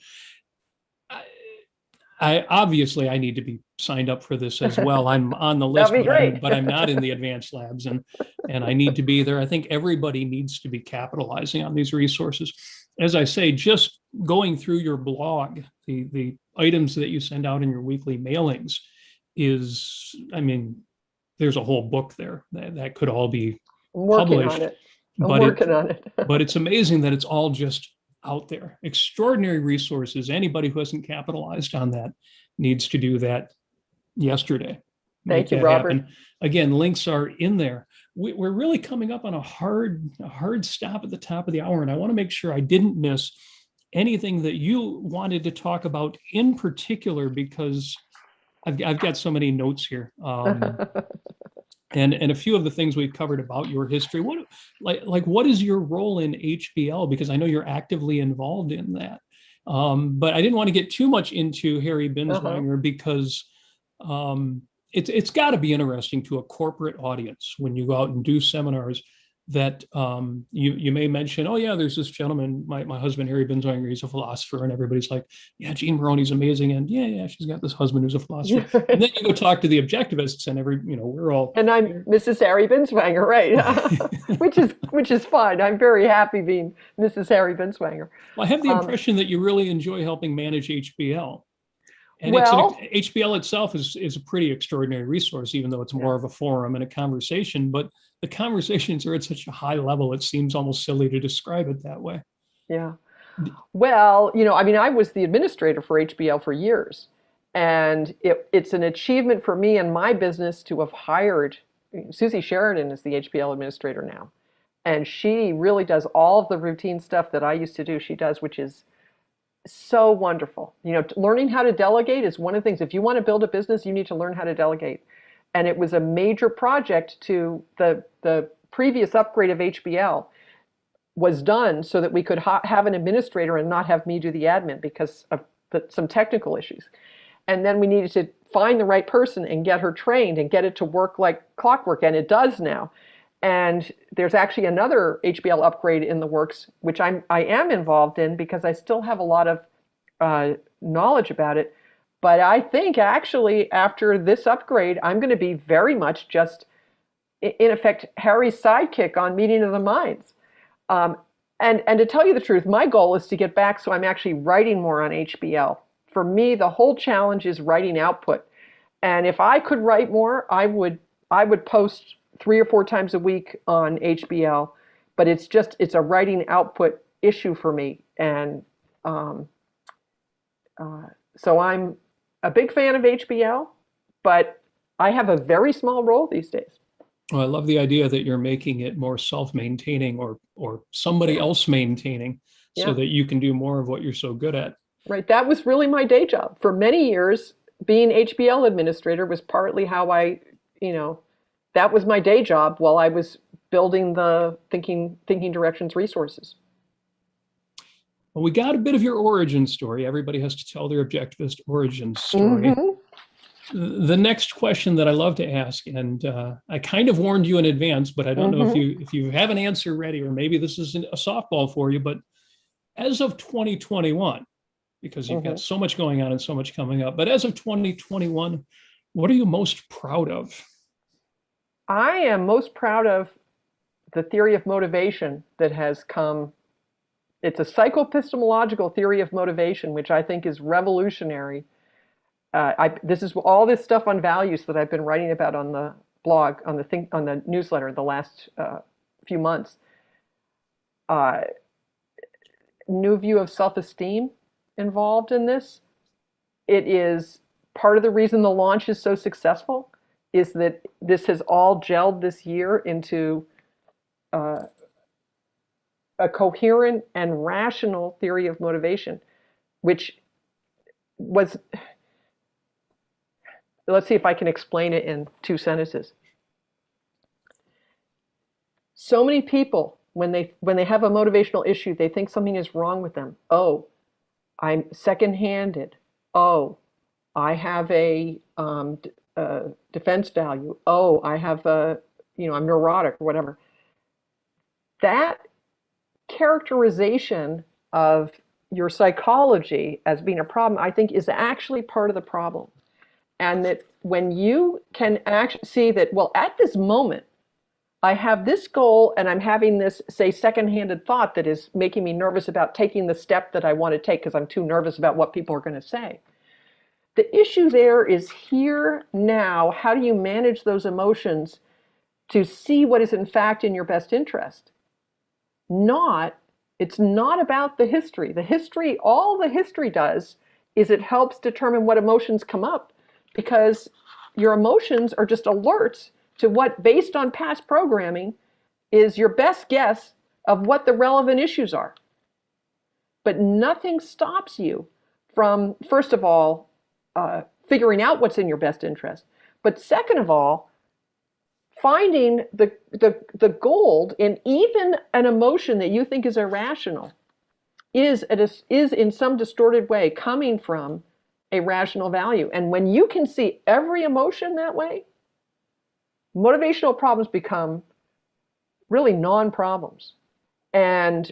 I obviously need to be signed up for this as well. I'm on the list, but I'm not in the advanced labs, and I need to be there. I think everybody needs to be capitalizing on these resources. As I say, just going through your blog, the items that you send out in your weekly mailings is, there's a whole book there that could all be published. I'm working on it. But it's amazing that it's all just out there. Extraordinary resources. Anybody who hasn't capitalized on that needs to do that yesterday. Thank you, Robert. Happen. Again, links are in there. We're really coming up on a hard stop at the top of the hour, and I want to make sure I didn't miss anything that you wanted to talk about in particular, because I've got so many notes here. And a few of the things we've covered about your history. What is your role in HBL? Because I know you're actively involved in that. But I didn't want to get too much into Harry Binswanger because it's got to be interesting to a corporate audience when you go out and do seminars that you may mention, oh yeah, there's this gentleman, my husband, Harry Binswanger, he's a philosopher, and everybody's like, yeah, Jean Moroney's amazing. And yeah, she's got this husband who's a philosopher. And then you go talk to the objectivists and we're all. And I'm Mrs. Harry Binswanger, right? which is fine. I'm very happy being Mrs. Harry Binswanger. Well, I have the impression that you really enjoy helping manage HBL. And HBL itself is a pretty extraordinary resource, even though it's more of a forum and a conversation. But the conversations are at such a high level, it seems almost silly to describe it that way. Yeah. Well, I was the administrator for HBL for years. And it's an achievement for me and my business to have hired, Susie Sheridan is the HBL administrator now. And she really does all of the routine stuff that I used to do, she does, which is so wonderful. Learning how to delegate is one of the things. If you want to build a business, you need to learn how to delegate. And it was a major project to the previous upgrade of HBL was done so that we could have an administrator and not have me do the admin because of some technical issues. And then we needed to find the right person and get her trained and get it to work like clockwork. And it does now. And there's actually another HBL upgrade in the works, which I am involved in because I still have a lot of knowledge about it. But I think actually after this upgrade, I'm going to be very much just, in effect, Harry's sidekick on Meeting of the Minds. And to tell you the truth, my goal is to get back so I'm actually writing more on HBL. For me, the whole challenge is writing output. And if I could write more, I would post 3 or 4 times a week on HBL, but it's a writing output issue for me. And so I'm a big fan of HBL, but I have a very small role these days. Well, I love the idea that you're making it more self-maintaining or somebody else maintaining so that you can do more of what you're so good at. Right. That was really my day job. For many years, being HBL administrator was partly how that was my day job while I was building the Thinking Directions resources. Well, we got a bit of your origin story. Everybody has to tell their objectivist origin story. Mm-hmm. The next question that I love to ask, and I kind of warned you in advance, but I don't know if you have an answer ready, or maybe this isn't a softball for you, but as of 2021, because you've got so much going on and so much coming up, but as of 2021, what are you most proud of? I am most proud of the theory of motivation that has come. It's a psychoepistemological theory of motivation, which I think is revolutionary. This is all this stuff on values that I've been writing about on the blog, on the newsletter the last few months. New view of self-esteem involved in this. It is part of the reason the launch is so successful, is that this has all gelled this year into a coherent and rational theory of motivation, which was, let's see if I can explain it in 2 sentences. So many people, when they have a motivational issue, they think something is wrong with them. Oh, I'm second-handed. Oh, I have a defense value. Oh, I have I'm neurotic or whatever. That characterization of your psychology as being a problem, I think, is actually part of the problem. And that when you can actually see that, well, at this moment, I have this goal and I'm having this, say, second-handed thought that is making me nervous about taking the step that I want to take because I'm too nervous about what people are going to say. The issue there is here, now. How do you manage those emotions to see what is in fact in your best interest? It's not about the history. All the history does is it helps determine what emotions come up, because your emotions are just alerts to what, based on past programming, is your best guess of what the relevant issues are. But nothing stops you from, first of all, figuring out what's in your best interest. But second of all, finding the gold in even an emotion that you think is irrational is in some distorted way coming from a rational value. And when you can see every emotion that way, motivational problems become really non-problems. And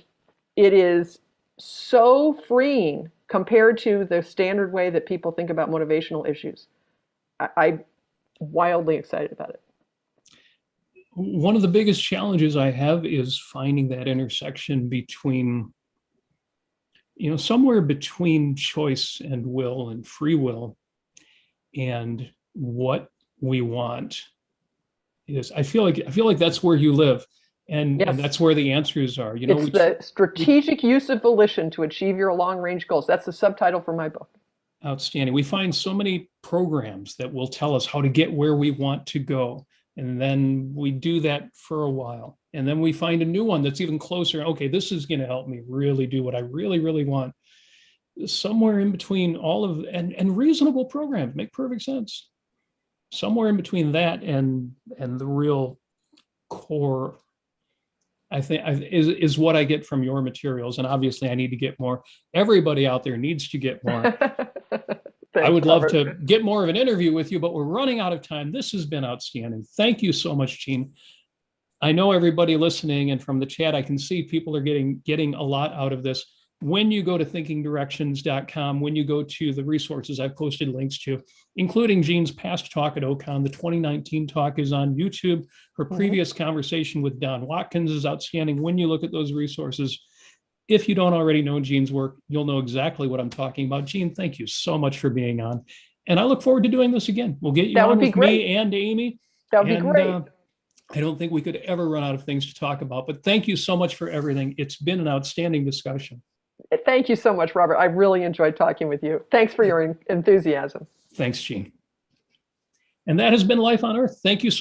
it is so freeing compared to the standard way that people think about motivational issues. I'm wildly excited about it. One of the biggest challenges I have is finding that intersection between, somewhere between choice and will and free will, and what we want is. I feel like that's where you live, and that's where the answers are. It's the strategic use of volition to achieve your long-range goals. That's the subtitle for my book. Outstanding. We find so many programs that will tell us how to get where we want to go. And then we do that for a while. And then we find a new one that's even closer. Okay, this is going to help me really do what I really, really want. Somewhere in between all of, and reasonable programs make perfect sense. Somewhere in between that and the real core, I think, is what I get from your materials. And obviously I need to get more. Everybody out there needs to get more. Thanks, I would love Robert. to get more of an interview with you, but we're running out of time. This has been outstanding. Thank you so much, Jean. I know everybody listening, and from the chat, I can see people are getting a lot out of this. When you go to thinkingdirections.com, when you go to the resources I've posted links to, including Jean's past talk at OCON, the 2019 talk is on YouTube. Her previous conversation with Don Watkins is outstanding. When you look at those resources, if you don't already know Jean's work, you'll know exactly what I'm talking about. Jean, thank you so much for being on. And I look forward to doing this again. We'll get you That on would be with great. me and Amy. That would be And, great. I don't think we could ever run out of things to talk about, but thank you so much for everything. It's been an outstanding discussion. Thank you so much, Robert. I really enjoyed talking with you. Thanks for your enthusiasm. Thanks, Gene. And that has been Life on Earth. Thank you so